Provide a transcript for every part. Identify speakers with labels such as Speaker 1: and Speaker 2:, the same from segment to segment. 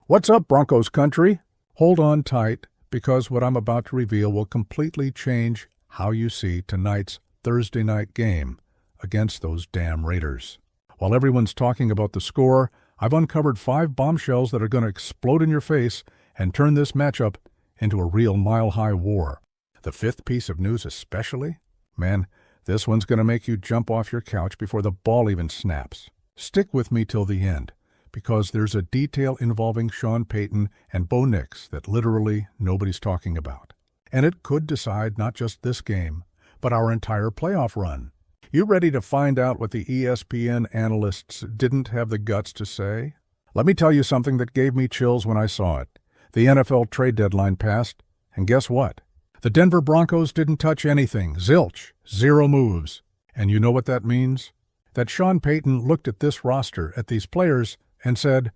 Speaker 1: What's up, Broncos country? Hold on tight, because what I'm about to reveal will completely change how you see tonight's Thursday night game against those damn Raiders. While everyone's talking about the score, I've uncovered 5 bombshells that are going to explode in your face and turn this matchup into a real mile-high war. The 5th piece of news especially? Man, this one's going to make you jump off your couch before the ball even snaps. Stick with me till the end, because there's a detail involving Sean Payton and Bo Nix that literally nobody's talking about. And it could decide not just this game, but our entire playoff run. You ready to find out what the ESPN analysts didn't have the guts to say? Let me tell you something that gave me chills when I saw it. The NFL trade deadline passed, and guess what? The Denver Broncos didn't touch anything. Zilch. 0 moves. And you know what that means? That Sean Payton looked at this roster, at these players, and said,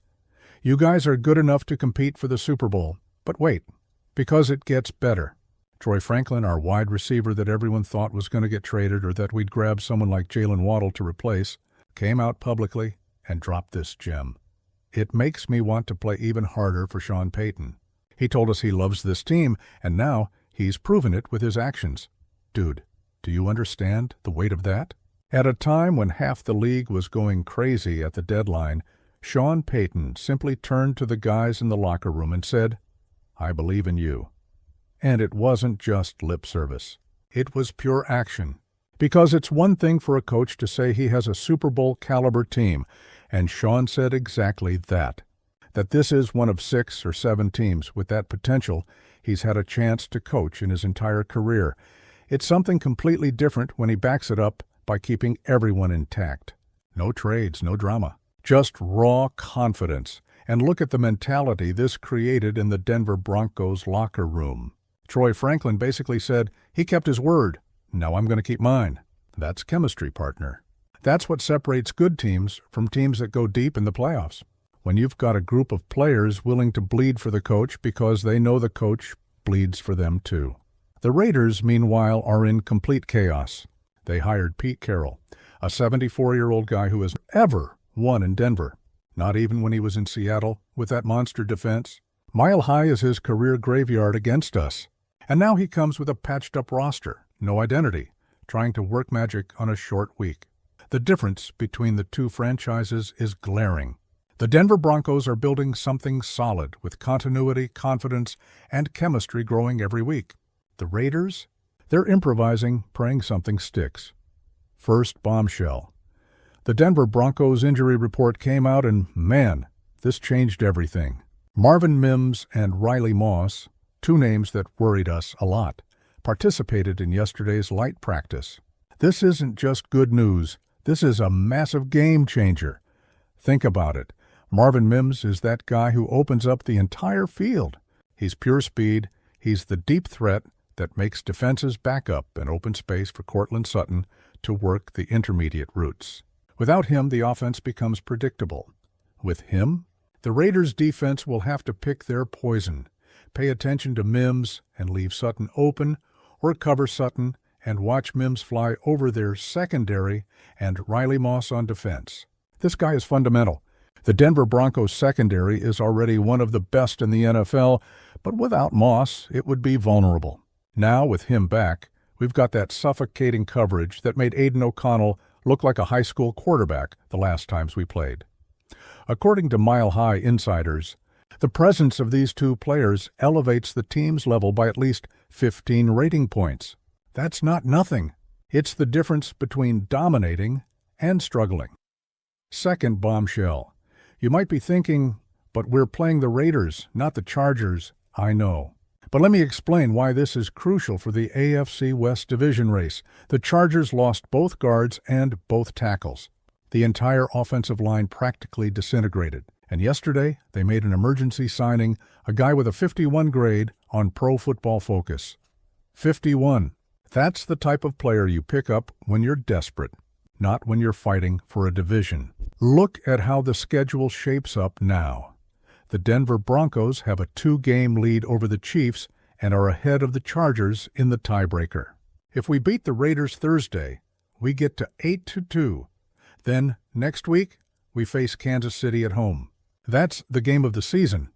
Speaker 1: "You guys are good enough to compete for the Super Bowl. But wait, because it gets better." Troy Franklin, our wide receiver that everyone thought was going to get traded or that we'd grab someone like Jalen Waddle to replace, came out publicly and dropped this gem. It makes me want to play even harder for Sean Payton. He told us he loves this team, and now he's proven it with his actions. Dude, do you understand the weight of that? At a time when half the league was going crazy at the deadline, Sean Payton simply turned to the guys in the locker room and said, "I believe in you." And it wasn't just lip service. It was pure action. Because it's one thing for a coach to say he has a Super Bowl caliber team, and Sean said exactly that. That this is one of 6 or 7 teams with that potential he's had a chance to coach in his entire career. It's something completely different when he backs it up by keeping everyone intact. No trades, no drama. Just raw confidence. And look at the mentality this created in the Denver Broncos locker room. Troy Franklin basically said, he kept his word. Now I'm going to keep mine. That's chemistry, partner. That's what separates good teams from teams that go deep in the playoffs. When you've got a group of players willing to bleed for the coach because they know the coach bleeds for them too. The Raiders, meanwhile, are in complete chaos. They hired Pete Carroll, a 74-year-old guy who has ever won in Denver. Not even when he was in Seattle with that monster defense. Mile high is his career graveyard against us. And now he comes with a patched-up roster, no identity, trying to work magic on a short week. The difference between the two franchises is glaring. The Denver Broncos are building something solid with continuity, confidence, and chemistry growing every week. The Raiders? They're improvising, praying something sticks. First bombshell. The Denver Broncos injury report came out and, man, this changed everything. Marvin Mims and Riley Moss, 2 names that worried us a lot, participated in yesterday's light practice. This isn't just good news. This is a massive game changer. Think about it. Marvin Mims is that guy who opens up the entire field. He's pure speed. He's the deep threat that makes defenses back up and open space for Courtland Sutton to work the intermediate routes. Without him, the offense becomes predictable. With him, the Raiders' defense will have to pick their poison. Pay attention to Mims and leave Sutton open, or cover Sutton and watch Mims fly over their secondary and Riley Moss on defense. This guy is fundamental. The Denver Broncos secondary is already one of the best in the NFL, but without Moss, it would be vulnerable. Now, with him back, we've got that suffocating coverage that made Aiden O'Connell look like a high school quarterback the last times we played. According to Mile High insiders, the presence of these 2 players elevates the team's level by at least 15 rating points. That's not nothing. It's the difference between dominating and struggling. Second bombshell. You might be thinking, but we're playing the Raiders, not the Chargers. I know. But let me explain why this is crucial for the AFC West division race. The Chargers lost both guards and both tackles. The entire offensive line practically disintegrated. And yesterday, they made an emergency signing, a guy with a 51 grade on Pro Football Focus. 51. That's the type of player you pick up when you're desperate, not when you're fighting for a division. Look at how the schedule shapes up now. The Denver Broncos have a 2-game lead over the Chiefs and are ahead of the Chargers in the tiebreaker. If we beat the Raiders Thursday, we get to 8-2. Then, next week, we face Kansas City at home. That's the game of the season,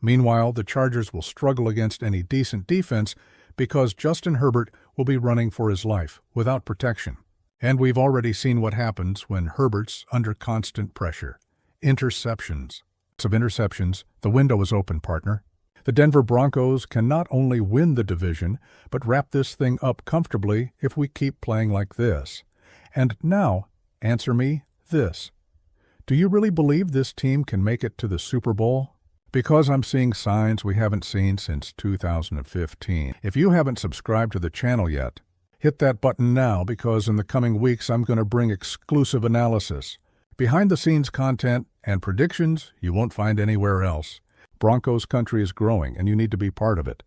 Speaker 1: Meanwhile, the Chargers will struggle against any decent defense because Justin Herbert will be running for his life without protection. And we've already seen what happens when Herbert's under constant pressure. Interceptions. Of interceptions, the window is open, partner. The Denver Broncos can not only win the division, but wrap this thing up comfortably if we keep playing like this. And now, answer me this. Do you really believe this team can make it to the Super Bowl? Because I'm seeing signs we haven't seen since 2015. If you haven't subscribed to the channel yet, hit that button now because in the coming weeks I'm going to bring exclusive analysis, behind-the-scenes content, and predictions you won't find anywhere else. Broncos country is growing, and you need to be part of it.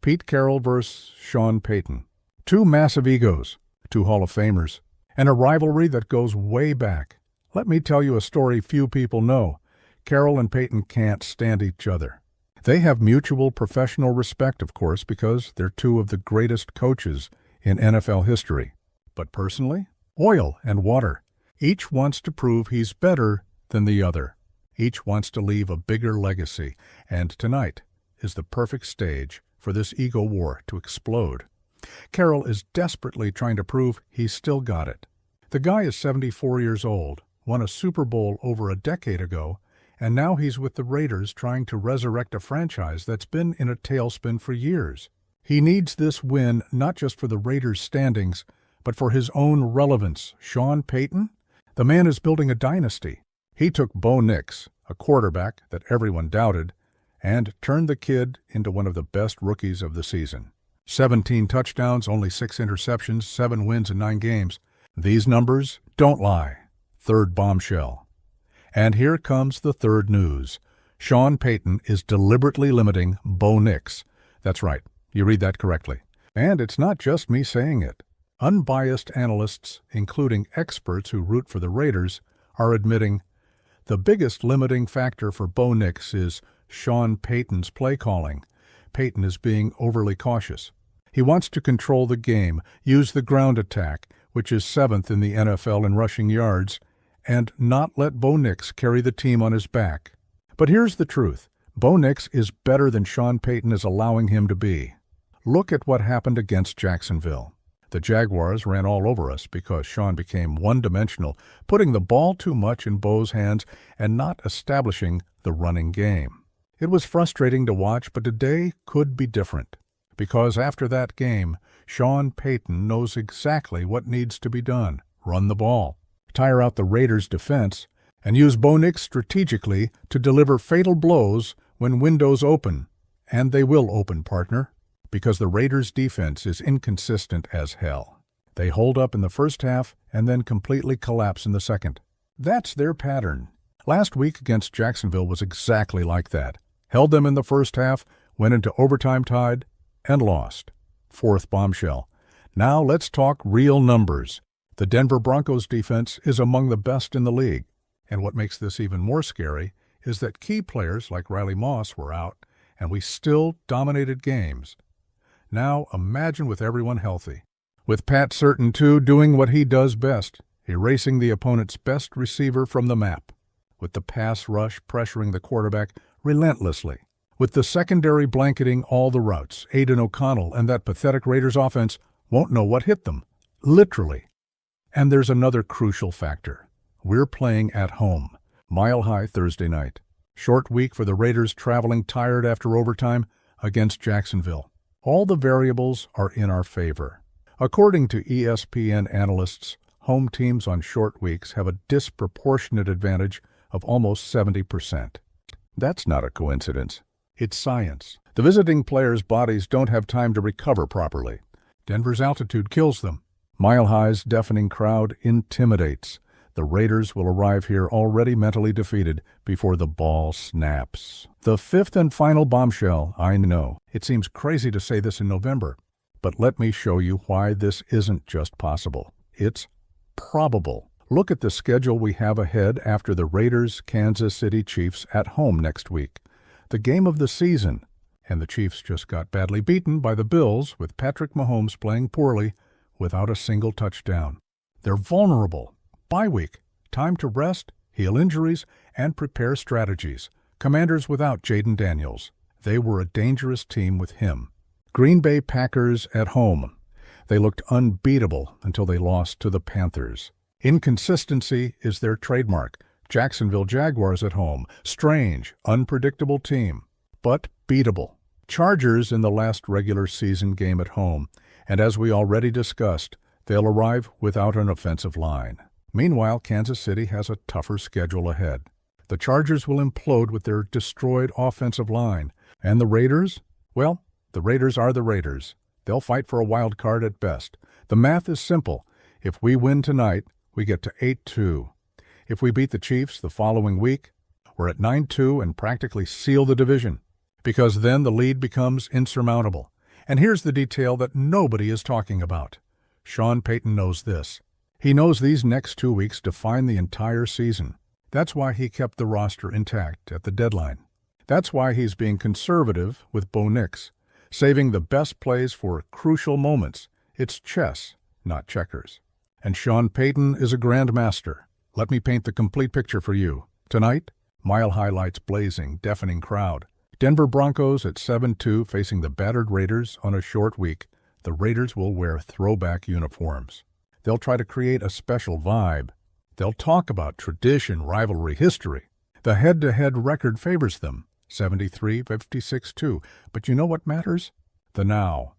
Speaker 1: Pete Carroll versus Sean Payton. Two massive egos, two Hall of Famers, and a rivalry that goes way back. Let me tell you a story few people know. Carroll and Payton can't stand each other. They have mutual professional respect, of course, because they're two of the greatest coaches in NFL history. But personally, oil and water. Each wants to prove he's better than the other. Each wants to leave a bigger legacy, and tonight is the perfect stage for this ego war to explode. Carroll is desperately trying to prove he's still got it. The guy is 74 years old, won a Super Bowl over a decade ago, and now he's with the Raiders trying to resurrect a franchise that's been in a tailspin for years. He needs this win not just for the Raiders' standings, but for his own relevance. Sean Payton? The man is building a dynasty. He took Bo Nix, a quarterback that everyone doubted, and turned the kid into one of the best rookies of the season. 17 touchdowns, only 6 interceptions, 7 wins in 9 games. These numbers don't lie. Third bombshell. And here comes the third news. Sean Payton is deliberately limiting Bo Nix. That's right, you read that correctly. And it's not just me saying it. Unbiased analysts, including experts who root for the Raiders, are admitting the biggest limiting factor for Bo Nix is Sean Payton's play calling. Payton is being overly cautious. He wants to control the game, use the ground attack, which is 7th in the NFL in rushing yards, and not let Bo Nix carry the team on his back. But here's the truth. Bo Nix is better than Sean Payton is allowing him to be. Look at what happened against Jacksonville. The Jaguars ran all over us because Sean became one-dimensional, putting the ball too much in Bo's hands and not establishing the running game. It was frustrating to watch, but today could be different. Because after that game, Sean Payton knows exactly what needs to be done. Run the ball, tire out the Raiders' defense, and use Bo Nix strategically to deliver fatal blows when windows open. And they will open, partner. Because the Raiders' defense is inconsistent as hell. They hold up in the first half and then completely collapse in the second. That's their pattern. Last week against Jacksonville was exactly like that. Held them in the first half, went into overtime tied, and lost. Fourth bombshell. Now let's talk real numbers. The Denver Broncos defense is among the best in the league. And what makes this even more scary is that key players like Riley Moss were out, and we still dominated games. Now imagine with everyone healthy. With Pat Certain, too, doing what he does best, erasing the opponent's best receiver from the map. With the pass rush pressuring the quarterback relentlessly. With the secondary blanketing all the routes, Aiden O'Connell and that pathetic Raiders offense won't know what hit them. Literally. And there's another crucial factor. We're playing at home. Mile High Thursday night. Short week for the Raiders traveling tired after overtime against Jacksonville. All the variables are in our favor. According to ESPN analysts, home teams on short weeks have a disproportionate advantage of almost 70%. That's not a coincidence. It's science. The visiting players' bodies don't have time to recover properly. Denver's altitude kills them. Mile High's deafening crowd intimidates. The Raiders will arrive here already mentally defeated before the ball snaps. The fifth and final bombshell, I know. It seems crazy to say this in November, but let me show you why this isn't just possible. It's probable. Look at the schedule we have ahead after the Raiders-Kansas City Chiefs at home next week. The game of the season. And the Chiefs just got badly beaten by the Bills with Patrick Mahomes playing poorly without a single touchdown. They're vulnerable. Bye week. Time to rest, heal injuries, and prepare strategies. Commanders without Jaden Daniels. They were a dangerous team with him. Green Bay Packers at home. They looked unbeatable until they lost to the Panthers. Inconsistency is their trademark. Jacksonville Jaguars at home. Strange, unpredictable team, but beatable. Chargers in the last regular season game at home, and as we already discussed, they'll arrive without an offensive line. Meanwhile, Kansas City has a tougher schedule ahead. The Chargers will implode with their destroyed offensive line. And the Raiders? Well, the Raiders are the Raiders. They'll fight for a wild card at best. The math is simple. If we win tonight, we get to 8-2. If we beat the Chiefs the following week, we're at 9-2 and practically seal the division, because then the lead becomes insurmountable. And here's the detail that nobody is talking about. Sean Payton knows this. He knows these next 2 weeks define the entire season. That's why he kept the roster intact at the deadline. That's why he's being conservative with Bo Nix, saving the best plays for crucial moments. It's chess, not checkers. And Sean Payton is a grandmaster. Let me paint the complete picture for you. Tonight, Mile High lights blazing, deafening crowd. Denver Broncos at 7-2 facing the battered Raiders on a short week. The Raiders will wear throwback uniforms. They'll try to create a special vibe. They'll talk about tradition, rivalry, history. The head-to-head record favors them, 73-56-2. But you know what matters? The now.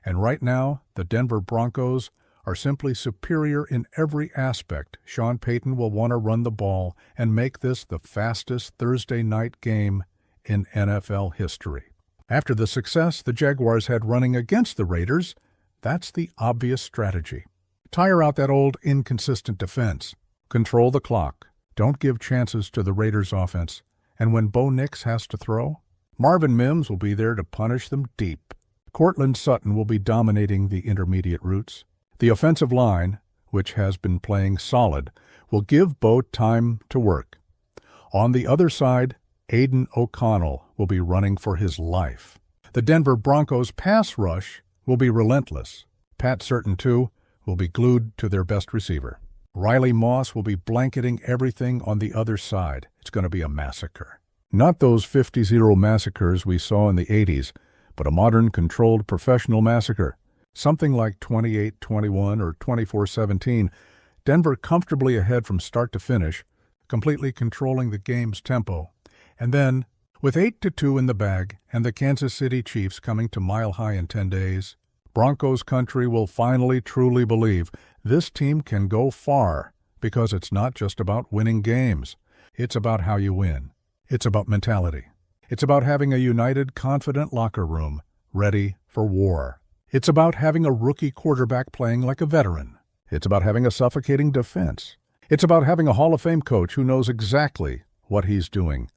Speaker 1: And right now, the Denver Broncos are simply superior in every aspect. Sean Payton will want to run the ball and make this the fastest Thursday night game in NFL history. After the success the Jaguars had running against the Raiders, that's the obvious strategy. Tire out that old inconsistent defense. Control the clock. Don't give chances to the Raiders' offense. And when Bo Nix has to throw, Marvin Mims will be there to punish them deep. Cortland Sutton will be dominating the intermediate routes. The offensive line, which has been playing solid, will give Bo time to work. On the other side, Aiden O'Connell will be running for his life. The Denver Broncos pass rush will be relentless. Pat Certain, too, will be glued to their best receiver. Riley Moss will be blanketing everything on the other side. It's going to be a massacre. Not those 50-0 massacres we saw in the 80s, but a modern, controlled, professional massacre. Something like 28-21 or 24-17. Denver comfortably ahead from start to finish, completely controlling the game's tempo. And then, with 8-2 in the bag and the Kansas City Chiefs coming to Mile High in 10 days, Broncos country will finally truly believe this team can go far, because it's not just about winning games. It's about how you win. It's about mentality. It's about having a united, confident locker room, ready for war. It's about having a rookie quarterback playing like a veteran. It's about having a suffocating defense. It's about having a Hall of Fame coach who knows exactly what he's doing.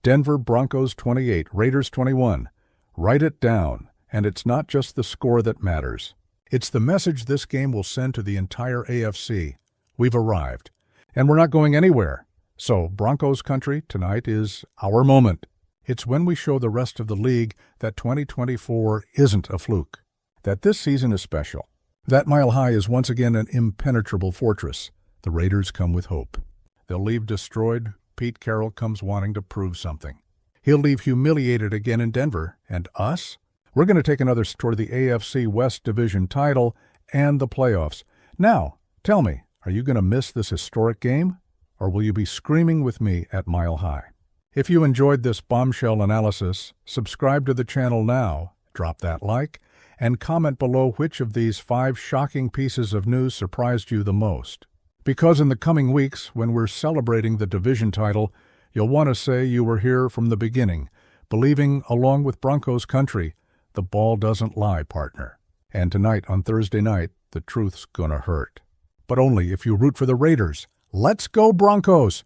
Speaker 1: Denver Broncos 28, Raiders 21. Write it down, and it's not just the score that matters. It's the message this game will send to the entire AFC. We've arrived, and we're not going anywhere. So, Broncos country, tonight is our moment. It's when we show the rest of the league that 2024 isn't a fluke, that this season is special, that Mile High is once again an impenetrable fortress. The Raiders come with hope. They'll leave destroyed. Pete Carroll comes wanting to prove something. He'll leave humiliated again in Denver. And us? We're going to take another toward the AFC West division title and the playoffs. Now, tell me, are you going to miss this historic game? Or will you be screaming with me at Mile High? If you enjoyed this bombshell analysis, subscribe to the channel now, drop that like, and comment below which of these 5 shocking pieces of news surprised you the most. Because in the coming weeks, when we're celebrating the division title, you'll want to say you were here from the beginning, believing, along with Broncos country, the ball doesn't lie, partner. And tonight, on Thursday night, the truth's gonna hurt. But only if you root for the Raiders. Let's go, Broncos!